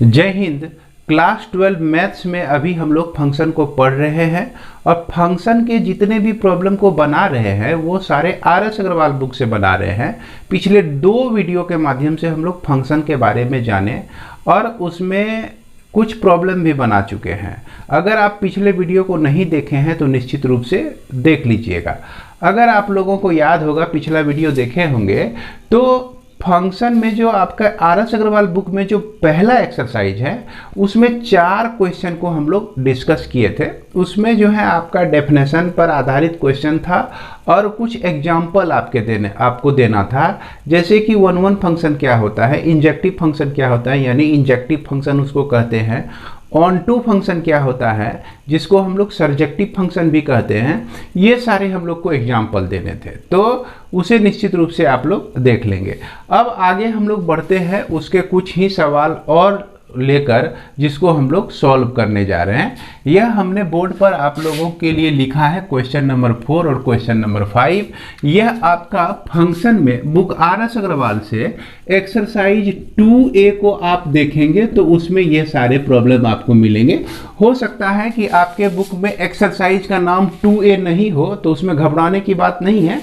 जय Hind. Class 12 maths में अभी हम लोग फंक्शन को पढ़ रहे हैं और फंक्शन के जितने भी प्रॉब्लम को बना रहे हैं वो सारे आर.एस. अग्रवाल बुक से बना रहे हैं। पिछले 2 वीडियो के माध्यम से हम लोग फंक्शन के बारे में जाने और उसमें कुछ प्रॉब्लम भी बना चुके हैं। अगर आप पिछले वीडियो को नहीं देखे हैं तो निश्चित रूप से देख लीजिएगा। अगर आप लोगों को याद होगा, पिछला वीडियो देखे होंगे तो फंक्शन में जो आपका आर.एस. अग्रवाल बुक में जो पहला एक्सरसाइज है उसमें 4 क्वेश्चन को हम लोग डिस्कस किए थे। उसमें जो है आपका डेफिनेशन पर आधारित क्वेश्चन था और कुछ एग्जाम्पल आपको देना था, जैसे कि 1 फंक्शन क्या होता है, इंजेक्टिव फंक्शन क्या होता है यानी इंजेक्टिव फंक्शन उसको कहते हैं, ऑन टू फंक्शन क्या होता है जिसको हम लोग सर्जेक्टिव फंक्शन भी कहते हैं। ये सारे हम लोग को एग्जाम्पल देने थे, तो उसे निश्चित रूप से आप लोग देख लेंगे। अब आगे हम लोग बढ़ते हैं, उसके कुछ ही सवाल और लेकर जिसको हम लोग सॉल्व करने जा रहे हैं। यह हमने बोर्ड पर आप लोगों के लिए लिखा है क्वेश्चन नंबर 4 और क्वेश्चन नंबर 5। यह आपका फंक्शन में बुक आर.एस. अग्रवाल से एक्सरसाइज 2A को आप देखेंगे तो उसमें यह सारे प्रॉब्लम आपको मिलेंगे। हो सकता है कि आपके बुक में एक्सरसाइज का नाम 2A नहीं हो तो उसमें घबराने की बात नहीं है।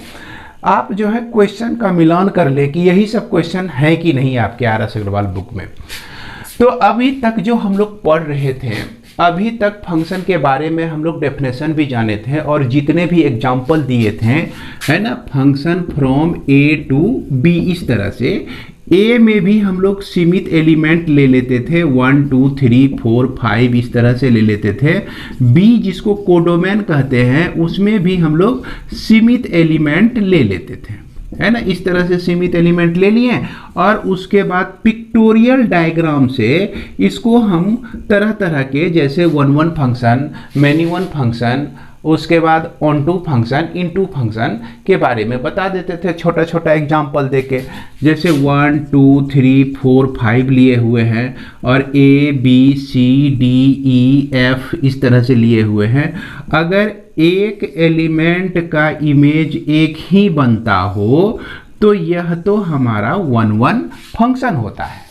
आप जो है क्वेश्चन का मिलान कर ले कि यही सब क्वेश्चन है कि नहीं आपके आर.एस. अग्रवाल बुक में। तो अभी तक जो हम लोग पढ़ रहे थे, अभी तक फंक्शन के बारे में हम लोग डेफिनेशन भी जाने थे और जितने भी एग्जाम्पल दिए थे, है ना, function from A to B, इस तरह से A में भी हम लोग सीमित एलिमेंट ले लेते थे, 1 2 3 4 5 इस तरह से ले लेते थे। B जिसको कोडोमेन कहते हैं उसमें भी हम लोग सीमित एलिमेंट ले लेते थे, है ना। इस तरह से सीमित एलिमेंट ले लिए और उसके बाद पिक्टोरियल डायग्राम से इसको हम तरह तरह के, जैसे 1 फंक्शन, मैनी 1 फंक्शन, उसके बाद onto function, into function के बारे में बता देते थे छोटा छोटा एग्जाम्पल देके। जैसे 1 2 3 4 5 लिए हुए हैं और A B C D E F इस तरह से लिए हुए हैं। अगर एक एलिमेंट का इमेज एक ही बनता हो तो यह तो हमारा 1 फंक्शन होता है।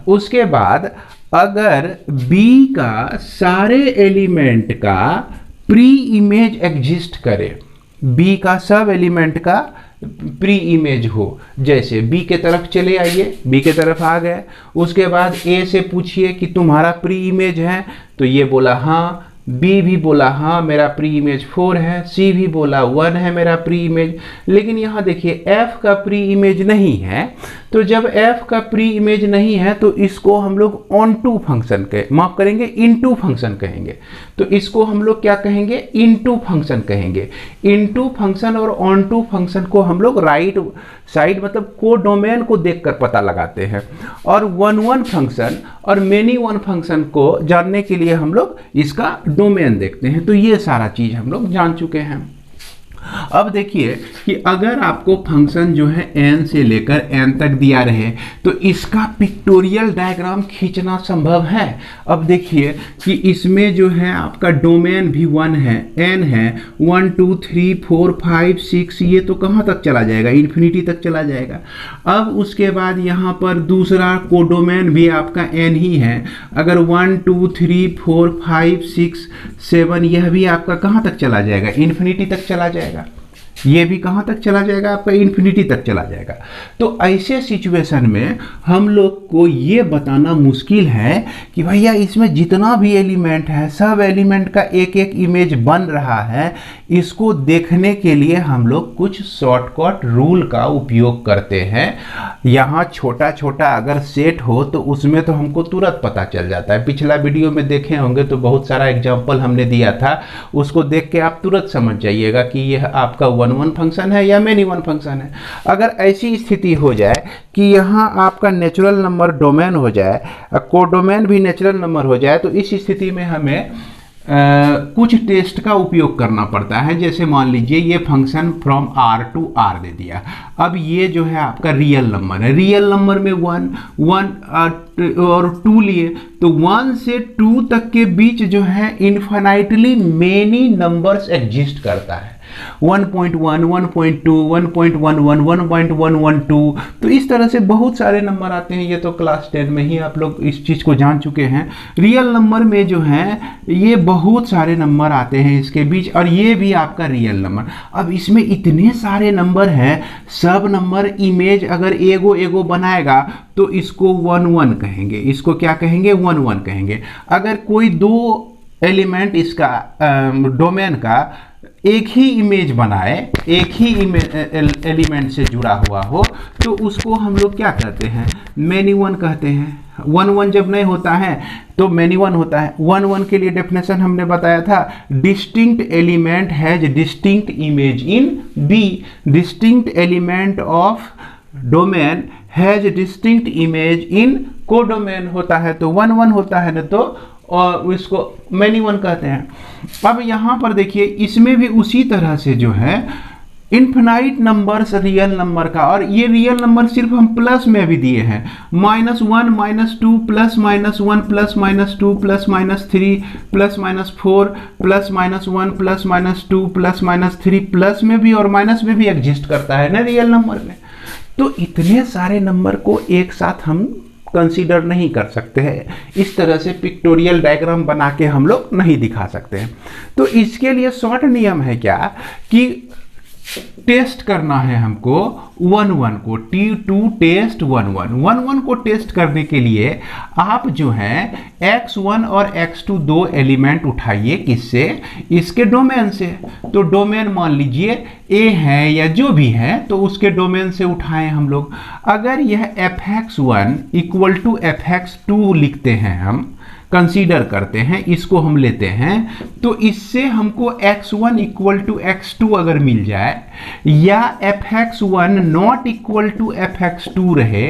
उसके बाद अगर B का सारे एलिमेंट का प्री इमेज एग्जिस्ट करे, B का सब एलिमेंट का प्री इमेज हो, जैसे B के तरफ चले आइए, B के तरफ आ गए, उसके बाद A से पूछिए कि तुम्हारा प्री इमेज है, तो ये बोला हाँ, B भी बोला हाँ मेरा प्री इमेज 4 है, C भी बोला 1 है मेरा प्री इमेज। लेकिन यहाँ देखिए F का प्री इमेज नहीं है, तो जब F का प्री इमेज नहीं है तो इसको हम लोग ऑन टू फंक्शन माफ करेंगे, इनटू फंक्शन कहेंगे। तो इसको हम लोग क्या कहेंगे, इनटू फंक्शन कहेंगे। इनटू फंक्शन और ऑन टू फंक्शन को हम लोग राइट साइड मतलब कोडोमेन को देखकर पता लगाते हैं। और 1 फंक्शन और मेनी 1 फंक्शन को जानने के लिए हम लोग इसका डोमेन देखते हैं। तो ये सारा चीज हम लोग जान चुके हैं। अब देखिए कि अगर आपको फंक्शन जो है n से लेकर n तक दिया रहे तो इसका पिक्टोरियल डायग्राम खींचना संभव है। अब देखिए कि इसमें जो है आपका डोमेन भी 1 है, n है, 1 2 3 4 5 6, ये तो कहाँ तक चला जाएगा, इन्फिनिटी तक चला जाएगा। अब उसके बाद यहाँ पर दूसरा कोडोमेन भी आपका n ही है। अगर 1 2 3 4 5 6 7, यह भी आपका कहाँ तक चला जाएगा, इन्फिनिटी तक चला जाएगा। ये भी कहां तक चला जाएगा, आपका इन्फिनिटी तक चला जाएगा। तो ऐसे सिचुएशन में हम लोग को ये बताना मुश्किल है कि भैया इसमें जितना भी एलिमेंट है सब एलिमेंट का एक एक इमेज बन रहा है। इसको देखने के लिए हम लोग कुछ शॉर्टकट रूल का उपयोग करते हैं। यहाँ छोटा छोटा अगर सेट हो तो उसमें तो हमको तुरंत पता चल जाता है। पिछला वीडियो में देखे होंगे तो बहुत सारा एग्जाम्पल हमने दिया था, उसको देख के आप तुरंत समझ जाइएगा कि यह आपका 1 फंक्शन है या मेनी 1 फंक्शन है। अगर ऐसी स्थिति हो जाए कि यहाँ आपका नेचुरल नंबर डोमेन हो जाए, कोडोमेन भी नेचुरल नंबर हो जाए, तो इस स्थिति में हमें कुछ टेस्ट का उपयोग करना पड़ता है। जैसे मान लीजिए ये function from R to R दे दिया। अब ये जो है आपका रियल नंबर है, रियल नंबर में 1 और 2 लिए, तो 1 से 2 तक के बीच जो है इन्फिनाइटली मेनी नंबर्स एग्जिस्ट करता है। 1.1, 1.2, 1.11, 1.112। तो इस तरह से बहुत सारे नंबर आते हैं। ये तो क्लास 10 में ही आप लोग इस चीज़ को जान चुके हैं। रियल नंबर में जो है ये बहुत सारे नंबर आते हैं इसके बीच, और ये भी आपका रियल नंबर। अब इसमें इतने सारे नंबर हैं, सब नंबर इमेज अगर एगो एगो बनाएगा तो इसको 1 1 कहेंगे, इसको क्या कहेंगे 1 1 कहेंगे। अगर कोई दो एलिमेंट इसका डोमेन का एक ही इमेज बनाए, एक ही एलिमेंट से जुड़ा हुआ हो, तो उसको हम लोग क्या कहते हैं, मैनी वन कहते हैं। 1 1 जब नहीं होता है तो मैनी वन होता है। 1 1 के लिए डेफिनेशन हमने बताया था, distinct element has distinct image in B. Distinct element of domain has distinct image in codomain होता है तो 1 1 होता है ना, तो और इसको मैनी वन कहते हैं। अब यहाँ पर देखिए इसमें भी उसी तरह से जो है इन्फिनाइट नंबर्स रियल नंबर का, और ये रियल नंबर सिर्फ हम प्लस में भी दिए हैं, -1 -2 plus -1 plus -2 plus -3 plus -4 plus -1 plus -2 plus -3 plus में भी और माइनस में भी एग्जिस्ट करता है ना रियल नंबर में। तो इतने सारे नंबर को एक साथ हम कंसीडर नहीं कर सकते हैं, इस तरह से पिक्टोरियल डायग्राम बना के हम लोग नहीं दिखा सकते हैं। तो इसके लिए शॉर्ट नियम है क्या कि टेस्ट करना है हमको 1 1 को, T2 टेस्ट 1 1। 1 1 को टेस्ट करने के लिए आप जो है x1 और x2 दो एलिमेंट उठाइए, किससे, इसके डोमेन से। तो डोमेन मान लीजिए a है या जो भी है, तो उसके डोमेन से उठाएं हम लोग। अगर यह fx1 इक्वल टू fx2 लिखते हैं, हम कंसीडर करते हैं, इसको हम लेते हैं, तो इससे हमको x1 इक्वल टू x2 अगर मिल जाए, या fx1 not equal to fx2 रहे,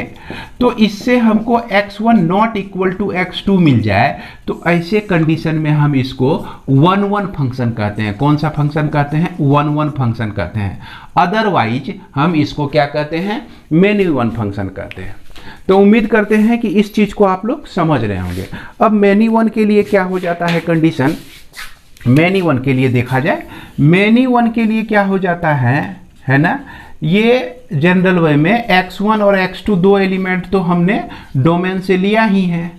तो इससे हमको x1 not equal to x2 मिल जाए, तो ऐसे कंडीशन में हम इसको 1 1 फंक्शन कहते हैं। कौन सा फंक्शन कहते हैं, 1 1 फंक्शन कहते हैं। अदरवाइज हम इसको क्या कहते हैं, मैनी वन फंक्शन कहते हैं। तो उम्मीद करते हैं कि इस चीज को आप लोग समझ रहे होंगे। अब मैनी वन के लिए क्या हो जाता है कंडीशन, मैनी वन के लिए देखा जाए, मैनी वन के लिए क्या हो जाता है ना, ये जनरल वे में x1 और x2 दो एलिमेंट तो हमने डोमेन से लिया ही है,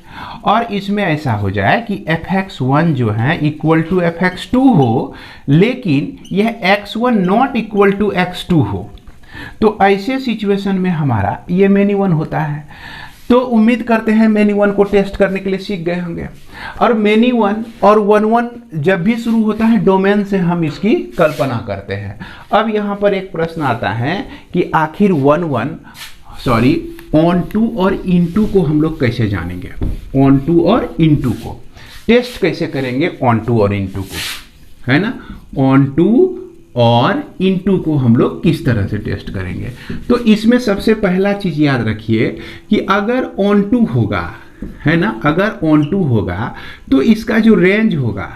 और इसमें ऐसा हो जाए कि fx1 जो है इक्वल टू fx2 हो, लेकिन यह x1 not equal to x2 हो, तो ऐसे सिचुएशन में हमारा ये मैनी वन होता है। तो उम्मीद करते हैं मैनी वन को टेस्ट करने के लिए सीख गए होंगे। और मैनी वन और 1 1 जब भी शुरू होता है डोमेन से हम इसकी कल्पना करते हैं। अब यहाँ पर एक प्रश्न आता है कि आखिर ऑन टू और इनटू को हम लोग कैसे जानेंगे, ऑन टू और इनटू को टेस्ट कैसे करेंगे, ऑन टू और इनटू को, है ना, ऑन टू और इनटू को हम लोग किस तरह से टेस्ट करेंगे। तो इसमें सबसे पहला चीज याद रखिए कि अगर ऑन टू होगा, है ना, अगर ऑन टू होगा तो इसका जो रेंज होगा,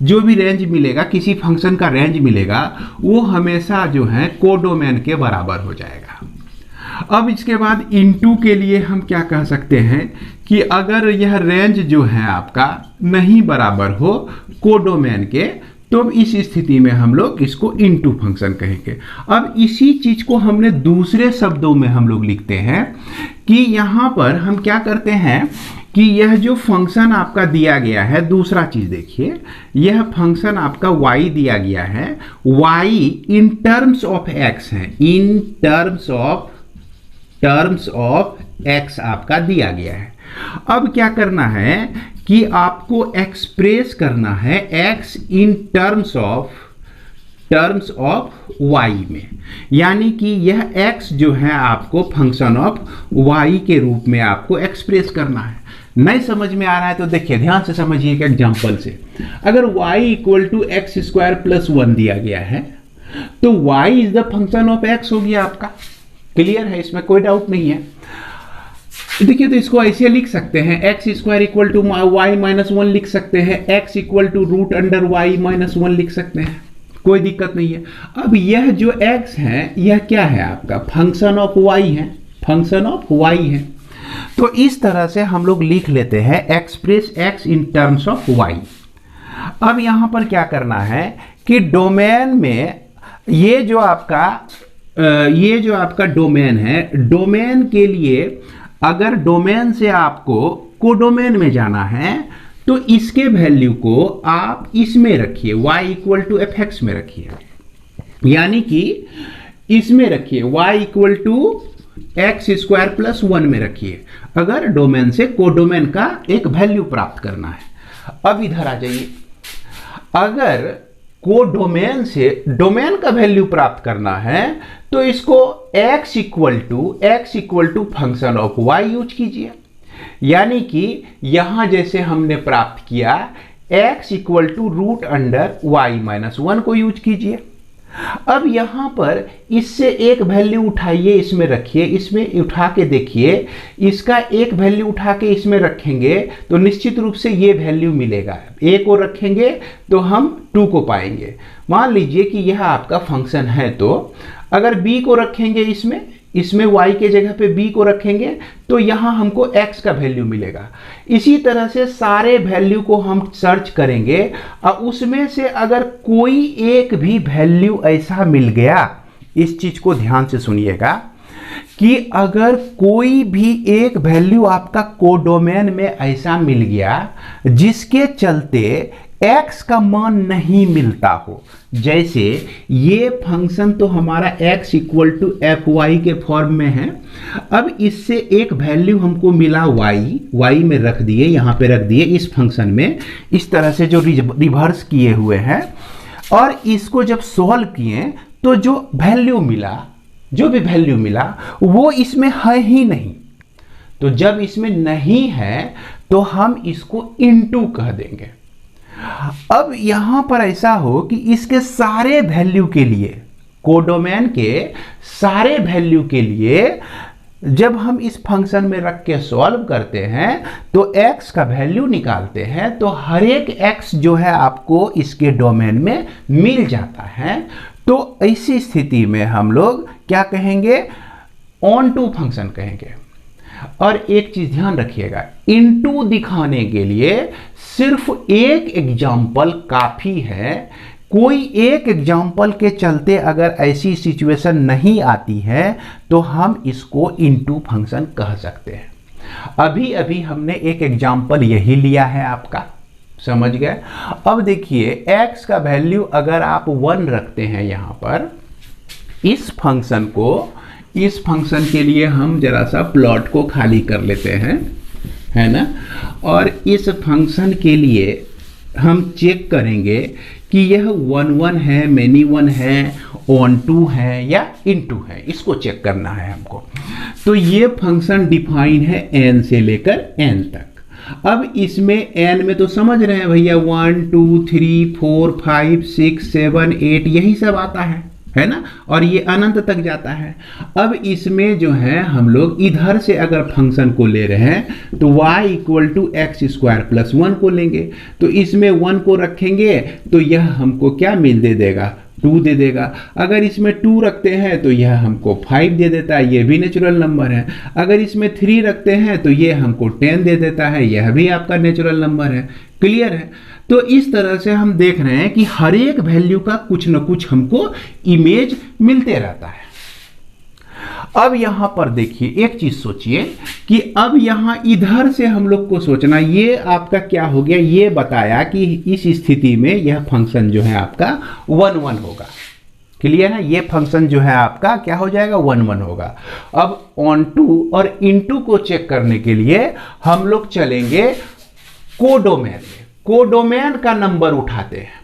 जो भी रेंज मिलेगा, किसी फंक्शन का रेंज मिलेगा, वो हमेशा जो है कोडोमेन के बराबर हो जाएगा। अब इसके बाद इनटू के लिए हम क्या कह सकते हैं कि अगर यह रेंज जो है आपका नहीं बराबर हो कोडोमेन के, तो इस स्थिति में हम लोग इसको इनटू फंक्शन कहेंगे। अब इसी चीज को हमने दूसरे शब्दों में हम लोग लिखते हैं कि यहाँ पर हम क्या करते हैं कि यह जो फंक्शन आपका दिया गया है, दूसरा चीज देखिए, यह फंक्शन आपका y दिया गया है, y in terms of x है, इन टर्म्स ऑफ x आपका दिया गया है। अब क्या करना है कि आपको एक्सप्रेस करना है x in terms of y में, यानी कि यह x जो है आपको फंक्शन ऑफ y के रूप में आपको एक्सप्रेस करना है। नहीं समझ में आ रहा है तो देखिए ध्यान से समझिए एक एग्जांपल से। अगर y equal to x square plus 1 दिया गया है, तो y is the function of x हो गया आपका। क्लियर है, इसमें कोई डाउट नहीं है। देखिए तो इसको ऐसे लिख सकते हैं, x square equal to y minus 1 लिख सकते हैं, x equal to root under y minus 1 लिख सकते हैं, कोई दिक्कत नहीं है। अब यह जो x है यह क्या है आपका फंक्शन ऑफ y है, फंक्शन ऑफ y है। तो इस तरह से हम लोग लिख लेते हैं express x in terms of y। अब यहां पर क्या करना है कि डोमेन में ये जो आपका डोमेन है, डोमेन के लिए अगर डोमेन से आपको कोडोमेन में जाना है तो इसके वैल्यू को आप इसमें रखिए, y equal to f x में रखिए, यानी कि इसमें रखिए y equal to x square plus 1 में रखिए, अगर डोमेन से कोडोमेन का एक वैल्यू प्राप्त करना है। अब इधर आ जाइए, अगर कोडोमेन से डोमेन का वैल्यू प्राप्त करना है तो इसको x equal to function of y use कीजिए, यानी कि यहां जैसे हमने प्राप्त किया x equal to root under y minus 1 को यूज कीजिए। अब यहां पर इससे एक वैल्यू उठाइए, इसमें रखिए, इसमें उठा के देखिए, इसका एक वैल्यू उठा के इसमें रखेंगे तो निश्चित रूप से ये वैल्यू मिलेगा। a को रखेंगे तो हम 2 को पाएंगे। मान लीजिए कि यह आपका फंक्शन है, तो अगर b को रखेंगे इसमें y के जगह पे b को रखेंगे तो यहां हमको x का वैल्यू मिलेगा। इसी तरह से सारे वैल्यू को हम सर्च करेंगे और उसमें से अगर कोई एक भी वैल्यू ऐसा मिल गया, इस चीज को ध्यान से सुनिएगा कि अगर कोई भी एक वैल्यू आपका कोडोमेन में ऐसा मिल गया जिसके चलते x का मान नहीं मिलता हो, जैसे ये फंक्शन तो हमारा x equal to f y के फॉर्म में है। अब इससे एक वैल्यू हमको मिला y में रख दिए, यहाँ पे रख दिए इस फंक्शन में, इस तरह से जो रिवर्स किए हुए हैं, और इसको जब सॉल्व किए तो जो भी वैल्यू मिला वो इसमें है ही नहीं। तो जब इसमें नहीं है तो हम इसको इनटू कह देंगे। अब यहां पर ऐसा हो कि इसके सारे वैल्यू के लिए, कोडोमेन के सारे वैल्यू के लिए जब हम इस फंक्शन में रख के सॉल्व करते हैं तो x का वैल्यू निकालते हैं तो हर एक x जो है आपको इसके डोमेन में मिल जाता है। तो ऐसी स्थिति में हम लोग क्या कहेंगे, ऑन टू फंक्शन कहेंगे। और एक चीज ध्यान रखिएगा, इनटू दिखाने के लिए सिर्फ एक एग्जाम्पल काफी है। कोई एक एग्जाम्पल के चलते अगर ऐसी सिचुएशन नहीं आती है तो हम इसको इनटू फंक्शन कह सकते हैं। अभी अभी हमने एक एग्जाम्पल यही लिया है आपका, समझ गए। अब देखिए x का वैल्यू अगर आप 1 रखते हैं यहां पर, इस फंक्शन के लिए हम जरा सा प्लॉट को खाली कर लेते हैं, है ना। और इस फंक्शन के लिए हम चेक करेंगे कि यह 1 1 है, मेनी 1 है, ऑन टू है या इनटू है, इसको चेक करना है हमको। तो ये फंक्शन डिफाइन है n से लेकर n तक। अब इसमें n में तो समझ रहे हैं भैया 1 2 3 4 5 6 7 8 यही सब आता है ना, और ये अनंत तक जाता है। अब इसमें जो है हम लोग इधर से अगर फंक्शन को ले रहे हैं तो y equal to x square plus 1 को लेंगे, तो इसमें 1 को रखेंगे तो यह हमको क्या दे देगा, 2 दे देगा। अगर इसमें 2 रखते हैं तो यह हमको 5 दे देता है, यह भी नेचुरल नंबर है। अगर इसमें 3 रखते हैं तो यह हमको 10 दे देता है, यह भी आपका नेचुरल नंबर है। क्लियर है। तो इस तरह से हम देख रहे हैं कि हर एक वैल्यू का कुछ न कुछ हमको इमेज मिलते रहता है। अब यहां पर देखिए एक चीज सोचिए कि अब यहां इधर से हम लोग को सोचना, ये आपका क्या हो गया, ये बताया कि इस स्थिति में यह फंक्शन जो है आपका 1 1 होगा। क्लियर है, ये फंक्शन जो है आपका क्या हो जाएगा, 1 1 होगा। अब ऑन टू और इनटू को चेक करने के लिए हम लोग चलेंगे कोडोमेन में। कोडोमेन का नंबर उठाते हैं।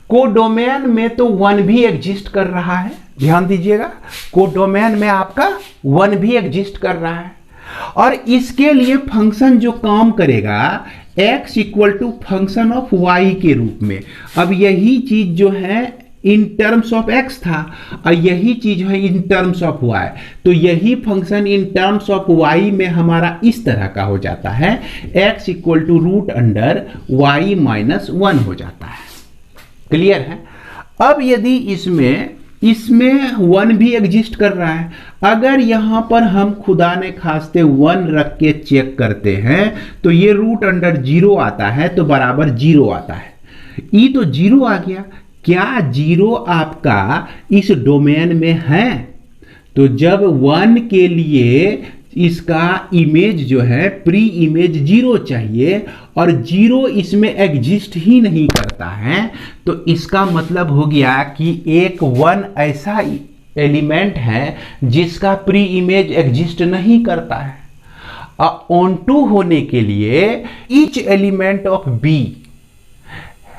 कोडोमेन में तो 1 भी एग्जिस्ट कर रहा है, ध्यान दीजिएगा, कोडोमेन में आपका 1 भी एग्जिस्ट कर रहा है। और इसके लिए फंक्शन जो काम करेगा x equal to function of y के रूप में। अब यही चीज जो है इन टर्म्स ऑफ x था और यही चीज है इन टर्म्स ऑफ y, तो यही function in terms of y में हमारा इस तरह का हो जाता है, x equal to root under y minus 1 हो जाता है। क्लियर है। अब यदि इसमें 1 भी एग्जिस्ट कर रहा है, अगर यहां पर हम खुदा ने खास्ते 1 रख के चेक करते हैं तो ये रूट अंडर 0 आता है, तो बराबर 0 आता है। ई तो 0 आ गया, क्या जीरो आपका इस डोमेन में है? तो जब 1 के लिए इसका इमेज जो है प्री इमेज 0 चाहिए और 0 इसमें एग्जिस्ट ही नहीं करता है, तो इसका मतलब हो गया कि एक 1 ऐसा एलिमेंट है जिसका प्री इमेज एग्जिस्ट नहीं करता है। ऑनटू होने के लिए each element of B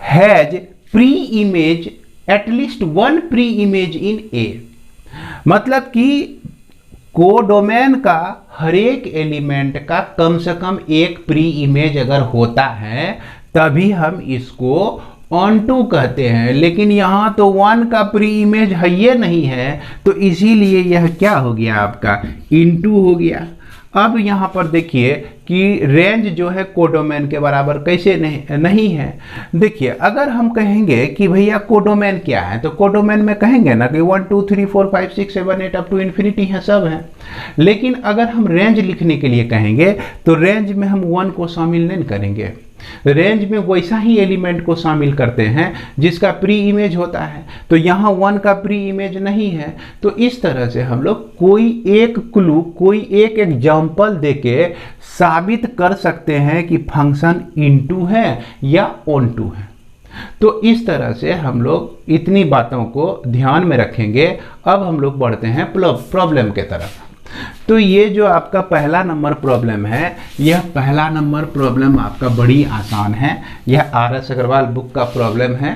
has pre image at least 1 pre image in A. मतलब कि कोडोमेन का हर एक एलिमेंट का कम से कम एक प्री इमेज अगर होता है तभी हम इसको ऑनटू कहते हैं। लेकिन यहाँ तो 1 का प्री इमेज है ये नहीं है, तो इसीलिए यह क्या हो गया आपका इनटू हो गया। अब यहाँ पर देखिए कि रेंज जो है कोडोमेन के बराबर कैसे नहीं है। देखिए अगर हम कहेंगे कि भैया कोडोमेन क्या है, तो कोडोमेन में कहेंगे ना कि 1 2 3 4 5 6 7 8 अप टू इन्फिनिटी है, सब है। लेकिन अगर हम रेंज लिखने के लिए कहेंगे तो रेंज में हम 1 को शामिल नहीं करेंगे। रेंज में वैसा ही एलिमेंट को शामिल करते हैं जिसका प्री इमेज होता है, तो यहाँ 1 का प्री इमेज नहीं है। तो इस तरह से हम लोग कोई एक क्लू, कोई एक एग्जाम्पल देके साबित कर सकते हैं कि फंक्शन इनटू है या ऑनटू है। तो इस तरह से हम लोग इतनी बातों को ध्यान में रखेंगे। अब हम लोग बढ़ते हैं प्रॉब्लम के तरफ। तो ये जो आपका पहला नंबर प्रॉब्लम है, यह पहला नंबर प्रॉब्लम आपका बड़ी आसान है। यह RS अग्रवाल बुक का प्रॉब्लम है।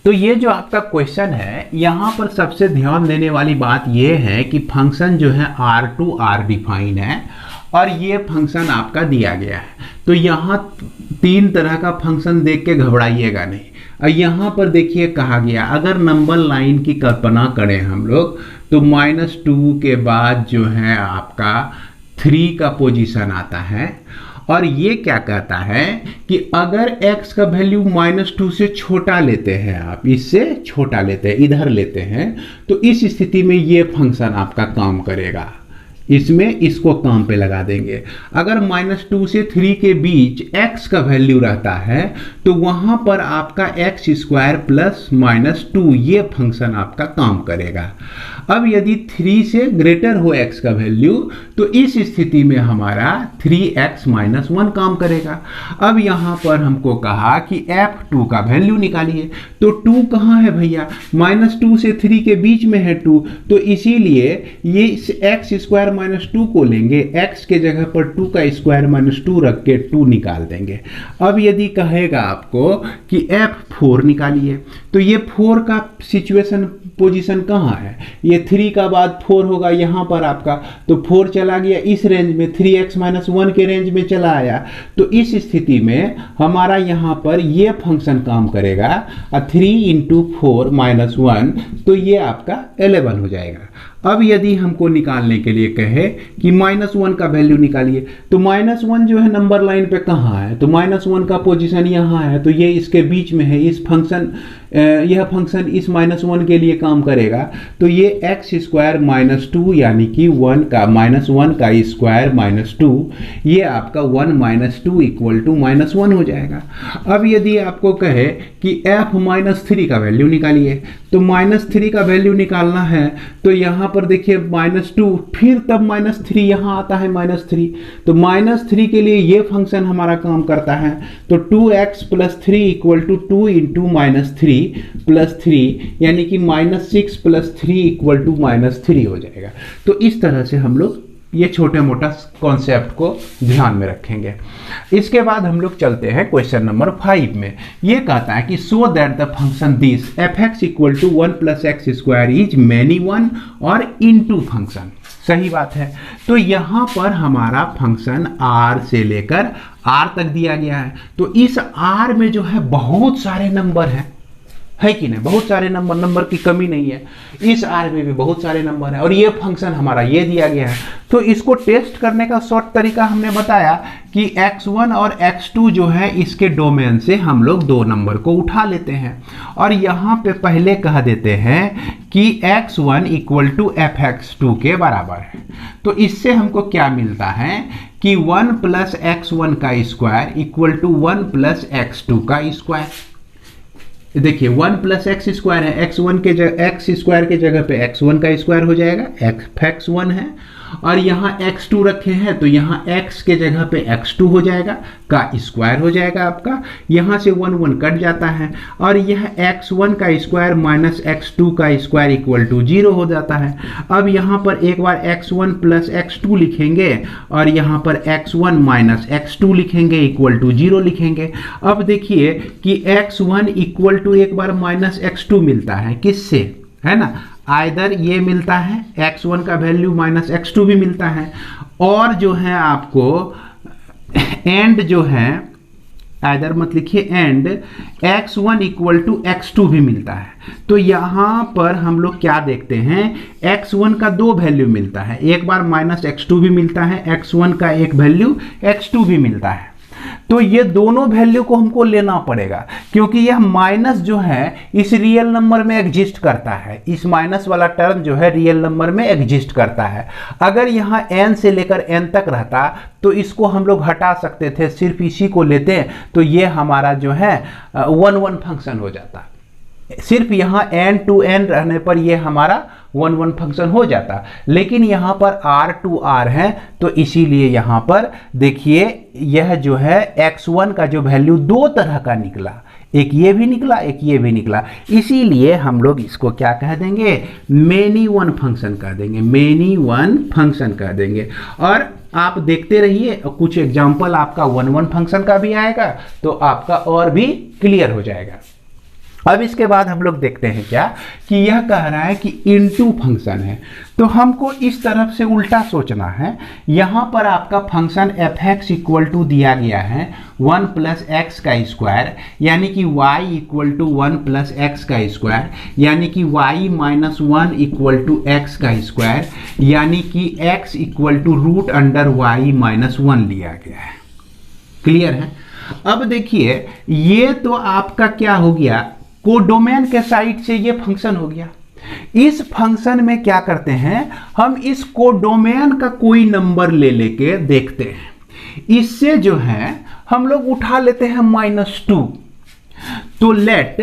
तो ये जो आपका क्वेश्चन है, यहाँ पर सबसे ध्यान देने वाली बात ये है कि फंक्शन जो है R डिफाइन है और ये फंक्शन आपका दिया गया है। तो यहाँ 3 तरह का फंक्शन देख के घबराइएगा नहीं। और यहाँ पर देखिए कहा गया, अगर नंबर लाइन की कल्पना करें हम लोग तो -2 के बाद जो है आपका 3 का पोजीशन आता है। और ये क्या कहता है कि अगर x का वैल्यू -2 से छोटा लेते हैं, आप इससे छोटा लेते हैं, इधर लेते हैं, तो इस स्थिति में ये फंक्शन आपका काम करेगा। इसमें इसको काम पे लगा देंगे। अगर -2 से 3 के बीच x का वैल्यू रहता है तो वहां पर आपका x² प्लस -2 ये फंक्शन आपका काम करेगा। अब यदि 3 से ग्रेटर हो x का वैल्यू तो इस स्थिति में हमारा 3x - 1 काम करेगा। अब यहाँ पर हमको कहा कि f2 का वैल्यू निकालिए। तो 2 कहाँ है भैया? -2 से 3 के बीच में है 2, तो इसीलिए ये x² -2 को लेंगे, x के जगह पर 2 का स्क्वायर -2 रख के 2 निकाल देंगे। अब यदि कहेगा आपको कि f4 निकालिए, तो ये 4 का पोजीशन कहाँ है? ये 3 का बाद 4 होगा यहाँ पर आपका, तो 4 चला गया इस रेंज में, 3x - 1 के रेंज में चला आया। तो इस स्थिति में हमारा यहाँ पर ये फंक्शन काम करेगा, 3 × 4 - 1, तो ये आपका 11 हो जाएगा। अब यदि हमको निकालने के लिए कहे कि -1 का वैल्यू निकालिए, तो -1 जो है नंबर लाइन पे कहाँ है? तो -1 का पोजीशन यहाँ है, तो ये इसके बीच में है। यह फंक्शन इस -1 के लिए काम करेगा। तो ये x² - 2 यानी कि 1 का -1 का स्क्वायर -2, ये आपका 1 - 2 = -1 हो जाएगा। अब यदि आपको कहे कि f-3 का वैल्यू निकालिए, तो -3 का वैल्यू निकालना है, तो यहाँ पर देखिए -2, फिर तब -3 यहाँ आता है -3, तो -3 के लिए ये फंक्शन हमारा काम करता है। तो 2x + 3 = 2 × -3 + 3 यानी कि -6 + 3 = -3 हो जाएगा। तो इस तरह से हम लोग ये छोटे मोटा कॉन्सेप्ट को ध्यान में रखेंगे। इसके बाद हम लोग चलते हैं क्वेश्चन नंबर 5 में। ये कहता है कि so that the function this f(x = 1 + x² is many one और इनटू फंक्शन। सही बात है। तो यहाँ पर हमारा फंक्शन r से लेकर r तक दिया गया है। तो इस r में जो है बहुत सारे नंबर हैं, है कि नहीं? बहुत सारे नंबर की कमी नहीं है। इस R में भी बहुत सारे नंबर हैं और ये फंक्शन हमारा ये दिया गया है। तो इसको टेस्ट करने का शॉर्ट तरीका हमने बताया कि x1 और x2 जो है इसके डोमेन से हम लोग 2 नंबर को उठा लेते हैं और यहाँ पे पहले कह देते हैं कि x1 = f(x2) के बराबर है। तो इससे हमको क्या मिलता है कि 1 + x1 का स्क्वायर = 1 + x2 का स्क्वायर। देखिए 1 प्लस एक्स स्क्वायर है, एक्स स्क्वायर के जगह पे x1 का स्क्वायर हो जाएगा, x1 है, और यहाँ x2 रखे हैं तो यहाँ x के जगह पे x2 हो जाएगा, का स्क्वायर हो जाएगा आपका, यहाँ से 1 1 कट जाता है, और यह x1 का स्क्वायर माइनस x2 का स्क्वायर इक्वल टू 0 हो जाता है। अब यहाँ पर एक बार x1 प्लस x2 लिखेंगे और यहाँ पर x1 माइनस x2 लिखेंगे इक्वल टू 0 लिखेंगे। अब देखिए कि x1 इक्वल टू एक बार माइनस x2 मिलता है, किससे, है ना, आइदर ये मिलता है x1 का वैल्यू माइनस x2 भी मिलता है, और जो है आपको एंड जो है आइदर मत लिखिए, and x1 equal to x2 भी मिलता है। तो यहाँ पर हम लोग क्या देखते हैं, x1 का दो वैल्यू मिलता है, एक बार माइनस x2 भी मिलता है, x1 का एक वैल्यू x2 भी मिलता है। तो ये दोनों वैल्यू को हमको लेना पड़ेगा, क्योंकि यह माइनस जो है इस रियल नंबर में एग्जिस्ट करता है, इस माइनस वाला टर्म जो है रियल नंबर में एग्जिस्ट करता है। अगर यहाँ n से लेकर n तक रहता तो इसको हम लोग हटा सकते थे, सिर्फ इसी को लेते तो ये हमारा जो है 1 1 फंक्शन हो जाता। सिर्फ यहाँ n to n रहने पर ये हमारा 1 1 फंक्शन हो जाता, लेकिन यहाँ पर r to r है, तो इसीलिए यहाँ पर देखिए यह जो है x1 का जो वैल्यू दो तरह का निकला, एक ये भी निकला एक ये भी निकला, इसीलिए हम लोग इसको क्या कह देंगे, मेनी वन फंक्शन कह देंगे, मेनी वन फंक्शन कह देंगे। और आप देखते रहिए, कुछ एग्जाम्पल आपका 1 1 फंक्शन का भी आएगा तो आपका और भी क्लियर हो जाएगा। अब इसके बाद हम लोग देखते हैं क्या कि यह कह रहा है कि इनटू फंक्शन है, तो हमको इस तरफ से उल्टा सोचना है। यहाँ पर आपका function f x equal to दिया गया है 1 प्लस एक्स का स्क्वायर, यानी कि y equal to 1 plus x का स्क्वायर, यानी कि y minus 1 equal to x का स्क्वायर, यानी कि x equal to root under y minus 1 लिया गया है। क्लियर है। अब देखिए ये तो आपका क्या हो गया, कोडोमेन के साइड से ये फंक्शन हो गया। इस फंक्शन में क्या करते हैं, हम इस कोडोमेन का कोई नंबर ले लेके देखते हैं, इससे जो है हम लोग उठा लेते हैं -2। तो let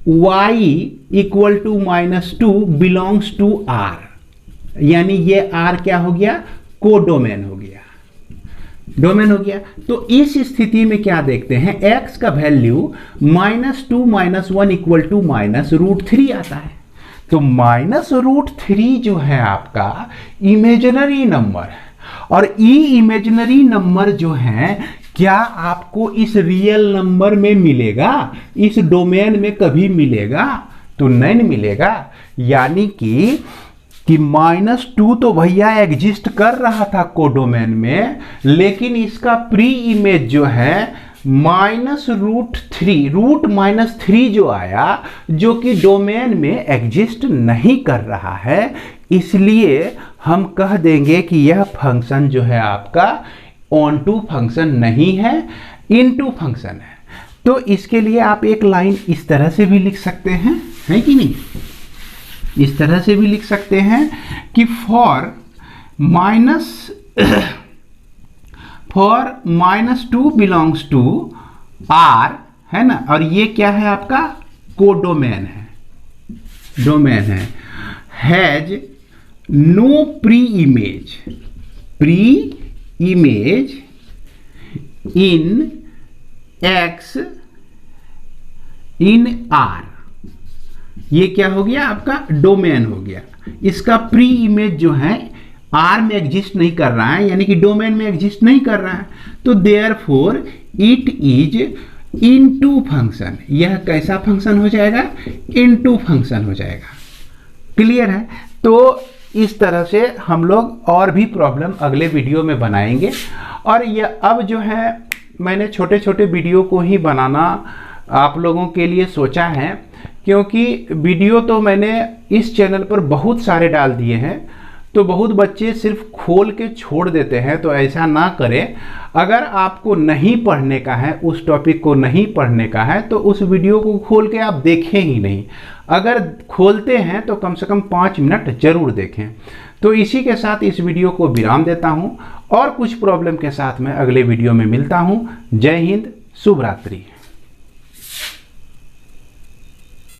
y equal to -2 belongs to r, यानी ये r क्या हो गया, कोडोमेन हो गया, डोमेन हो गया। तो इस स्थिति में क्या देखते हैं, x का वैल्यू -2 - 1 इक्वल टू -√3 आता है। तो -√3 जो है आपका इमेजिनरी नंबर, और ये इमेजिनरी नंबर जो है क्या आपको इस रियल नंबर में मिलेगा, इस डोमेन में कभी मिलेगा, तो नहीं मिलेगा। यानी कि -2 तो भैया एग्जिस्ट कर रहा था कोडोमेन में, लेकिन इसका प्री इमेज जो है -√3 जो आया, जो कि डोमेन में एग्जिस्ट नहीं कर रहा है, इसलिए हम कह देंगे कि यह फंक्शन जो है आपका ऑनटू फंक्शन नहीं है, इनटू फंक्शन है। तो इसके लिए आप एक लाइन इस तरह से भी लिख सकते हैं, है कि नहीं, इस तरह से भी लिख सकते हैं कि फॉर -2 बिलोंग्स टू r, है ना, और ये क्या है आपका कोडोमेन है, डोमेन है, has no pre image in x in r। ये क्या हो गया, आपका डोमेन हो गया। इसका प्री इमेज जो है R में एग्जिस्ट नहीं कर रहा है, यानी कि डोमेन में एग्जिस्ट नहीं कर रहा है, तो therefore it is into function. यह कैसा फंक्शन हो जाएगा, इनटू फंक्शन हो जाएगा। क्लियर है। तो इस तरह से हम लोग और भी प्रॉब्लम अगले वीडियो में बनाएंगे। और यह अब जो है मैंने छोटे छोटे वीडियो को ही बनाना आप लोगों के लिए सोचा है, क्योंकि वीडियो तो मैंने इस चैनल पर बहुत सारे डाल दिए हैं, तो बहुत बच्चे सिर्फ खोल के छोड़ देते हैं, तो ऐसा ना करें। अगर आपको नहीं पढ़ने का है, उस टॉपिक को नहीं पढ़ने का है, तो उस वीडियो को खोल के आप देखें ही नहीं। अगर खोलते हैं तो कम से कम 5 मिनट जरूर देखें। तो इसी के साथ इस वीडियो को विराम देता हूं, और कुछ प्रॉब्लम के साथ मैं अगले वीडियो में मिलता हूं। जय हिंद, शुभ रात्रि।